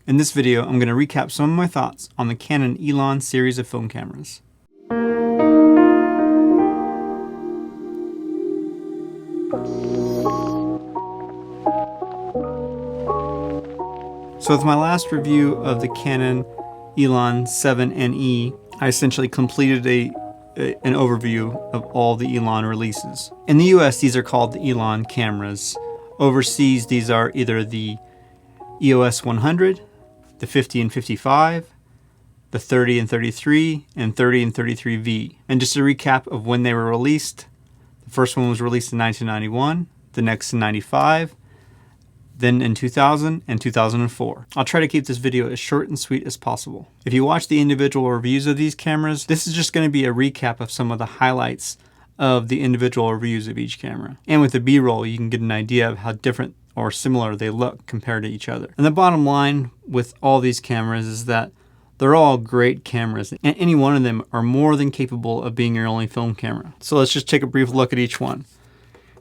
In this video, I'm going to recap some of my thoughts on the Canon Elan series of film cameras. So with my last review of the Canon Elan 7NE, I essentially completed an overview of all the Elan releases. In the US, these are called the Elan cameras. Overseas, these are either the EOS 100, the 50 and 55, the 30 and 33, and 30 and 33V. And just a recap of when they were released. The first one was released in 1991, the next in 95, then in 2000 and 2004. I'll try to keep this video as short and sweet as possible. If you watch the individual reviews of these cameras, this is just going to be a recap of some of the highlights of the individual reviews of each camera. And with the B-roll, you can get an idea of how different or similar they look compared to each other. And the bottom line with all these cameras is that they're all great cameras, and any one of them are more than capable of being your only film camera. So let's just take a brief look at each one.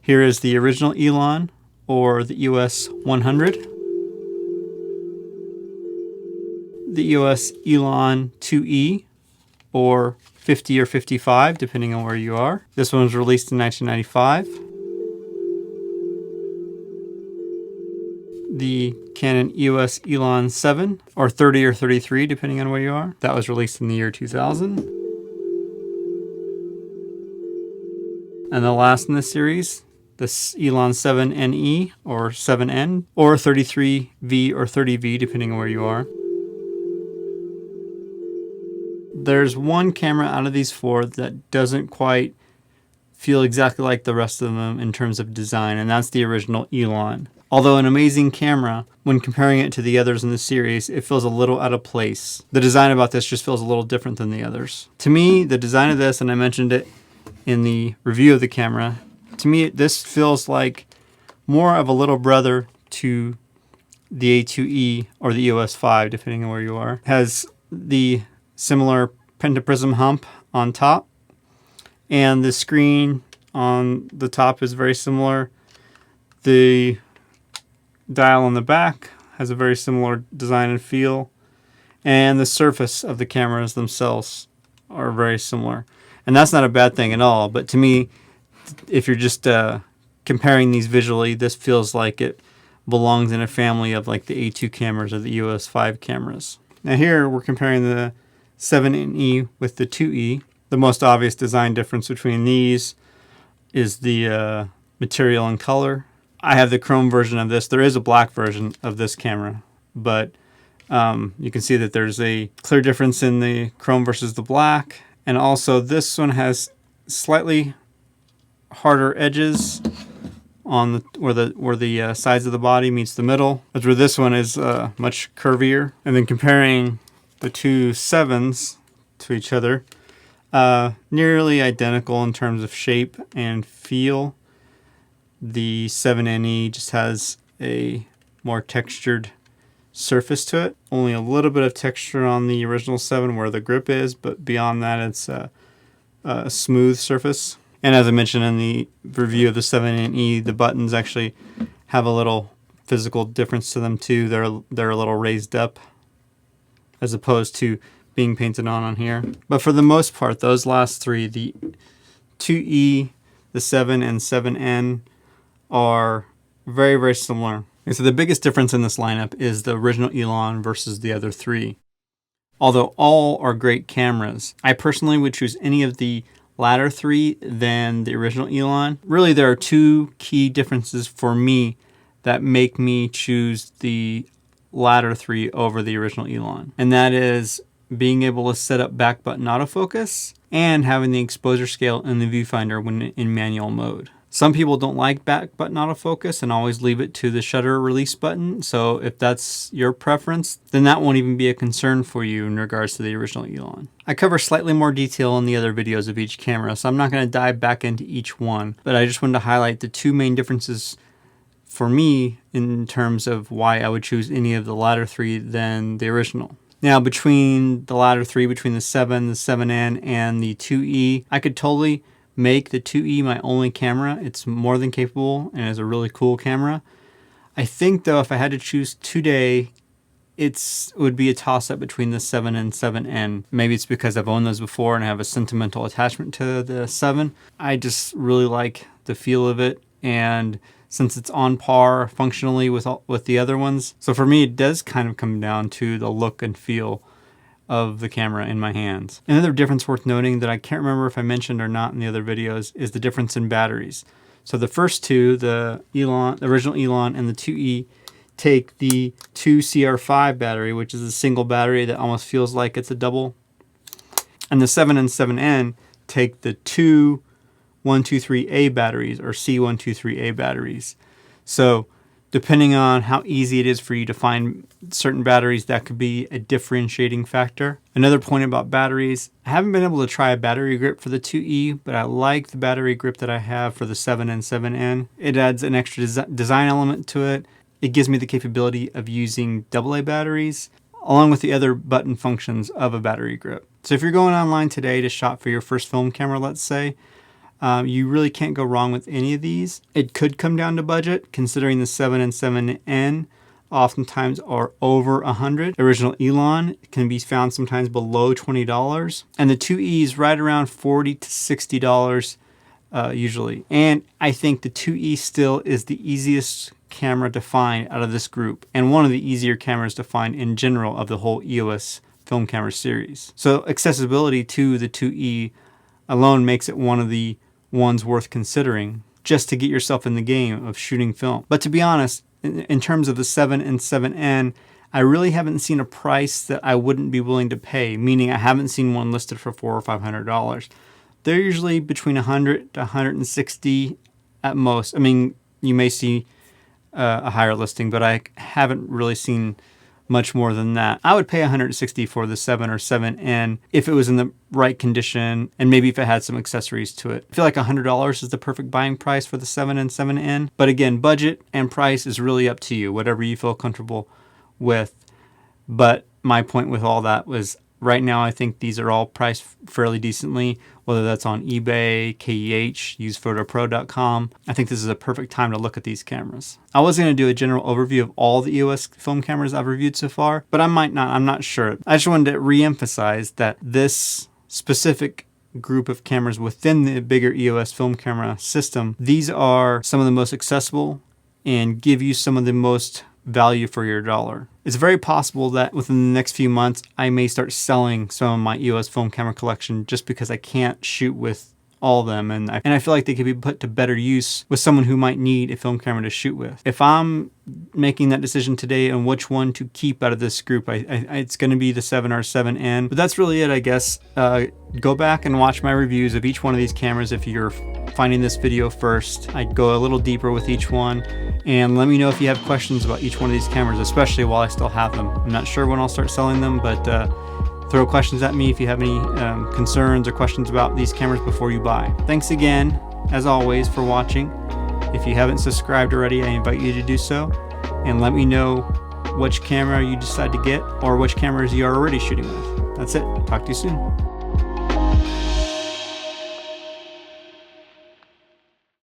Here is the original Elan, or the EOS 100, the EOS Elan IIe, or 50 or 55, depending on where you are. This one was released in 1995. The Canon EOS Elan 7, or 30 or 33, depending on where you are. That was released in the year 2000. And the last in this series, the Elan 7NE, or 7N, or 33V or 30V, depending on where you are. There's one camera out of these four that doesn't quite feel exactly like the rest of them in terms of design, and that's the original Elan. Although an amazing camera, when comparing it to the others in the series, it feels a little out of place. The design about this just feels a little different than the others. To me, the design of this, and I mentioned it in the review of the camera, to me, this feels like more of a little brother to the A2E or the EOS 5, depending on where you are. It has the similar pentaprism hump on top, and the screen on the top is very similar. The dial on the back has a very similar design and feel, and the surface of the cameras themselves are very similar. And that's not a bad thing at all, but to me, if you're just comparing these visually, this feels like it belongs in a family of like the A2 cameras or the EOS 5 cameras. Now here we're comparing the 7NE with the 2E. The most obvious design difference between these is the material and color. I have the chrome version of this. There is a black version of this camera, but you can see that there's a clear difference in the chrome versus the black. And also this one has slightly harder edges on where the sides of the body meets the middle. That's where this one is much curvier. And then comparing the two 7s to each other, nearly identical in terms of shape and feel. The 7NE just has a more textured surface to it. Only a little bit of texture on the original 7 where the grip is, but beyond that it's a smooth surface. And as I mentioned in the review of the 7NE, the buttons actually have a little physical difference to them too. They're a little raised up as opposed to being painted on here. But for the most part, those last three, the 2E, the 7, and 7N, are very, very similar. And so the biggest difference in this lineup is the original Elan versus the other three. Although all are great cameras, I personally would choose any of the latter three than the original Elan. Really, there are two key differences for me that make me choose the latter three over the original Elan. And that is being able to set up back button autofocus and having the exposure scale in the viewfinder when in manual mode. Some people don't like back button autofocus and always leave it to the shutter release button. So if that's your preference, then that won't even be a concern for you in regards to the original Elan. I cover slightly more detail in the other videos of each camera, so I'm not going to dive back into each one, but I just wanted to highlight the two main differences for me in terms of why I would choose any of the latter three than the original. Now, between the latter three, between the 7, the 7N, and the 2E, I could totally make the 2E my only camera. It's more than capable and is a really cool camera. I think though, if I had to choose today it would be a toss-up between the 7 and 7N. Maybe it's because I've owned those before and I have a sentimental attachment to the 7. I just really like the feel of it, and since it's on par functionally with the other ones. So for me, it does kind of come down to the look and feel of the camera in my hands. Another difference worth noting that I can't remember if I mentioned or not in the other videos is the difference in batteries. So the first two, the original Elan and the 2E, take the 2CR5 battery, which is a single battery that almost feels like it's a double. And the 7 and 7N take the two 123A batteries, or C123A batteries. So depending on how easy it is for you to find certain batteries, that could be a differentiating factor. Another point about batteries, I haven't been able to try a battery grip for the 2E, but I like the battery grip that I have for the 7 and 7N. It adds an extra design element to it. It gives me the capability of using AA batteries, along with the other button functions of a battery grip. So if you're going online today to shop for your first film camera, let's say, you really can't go wrong with any of these. It could come down to budget, considering the 7 and 7N oftentimes are over $100. Original Elan can be found sometimes below $20. And the 2E is right around $40 to $60 usually. And I think the 2E still is the easiest camera to find out of this group, and one of the easier cameras to find in general of the whole EOS film camera series. So accessibility to the 2E alone makes it one of the ones worth considering just to get yourself in the game of shooting film. But to be honest, in terms of the 7 and 7N, I really haven't seen a price that I wouldn't be willing to pay, meaning I haven't seen one listed for $400 or $500. They're usually between $100 to $160 at most. I mean, you may see a higher listing, but I haven't really seen much more than that. I would pay $160 for the 7 or 7N if it was in the right condition, and maybe if it had some accessories to it. I feel like $100 is the perfect buying price for the 7 and 7N. But again, budget and price is really up to you, whatever you feel comfortable with. But my point with all that was, right now I think these are all priced fairly decently, whether that's on eBay, KEH, usephotoPro.com. I think this is a perfect time to look at these cameras. I was going to do a general overview of all the EOS film cameras I've reviewed so far, but I might not. I'm not sure. I just wanted to re-emphasize that this specific group of cameras within the bigger EOS film camera system, these are some of the most accessible and give you some of the most value for your dollar. It's very possible that within the next few months, I may start selling some of my EOS film camera collection just because I can't shoot with all of them. And I feel like they could be put to better use with someone who might need a film camera to shoot with. If I'm making that decision today on which one to keep out of this group, it's going to be the 7 or 7N. But that's really it, I guess. Go back and watch my reviews of each one of these cameras if you're finding this video first. I'd go a little deeper with each one, and let me know if you have questions about each one of these cameras, especially while I still have them. I'm not sure when I'll start selling them, but throw questions at me if you have any concerns or questions about these cameras before you buy. Thanks again, as always, for watching. If you haven't subscribed already, I invite you to do so, and let me know which camera you decide to get or which cameras you are already shooting with. That's it. Talk to you soon.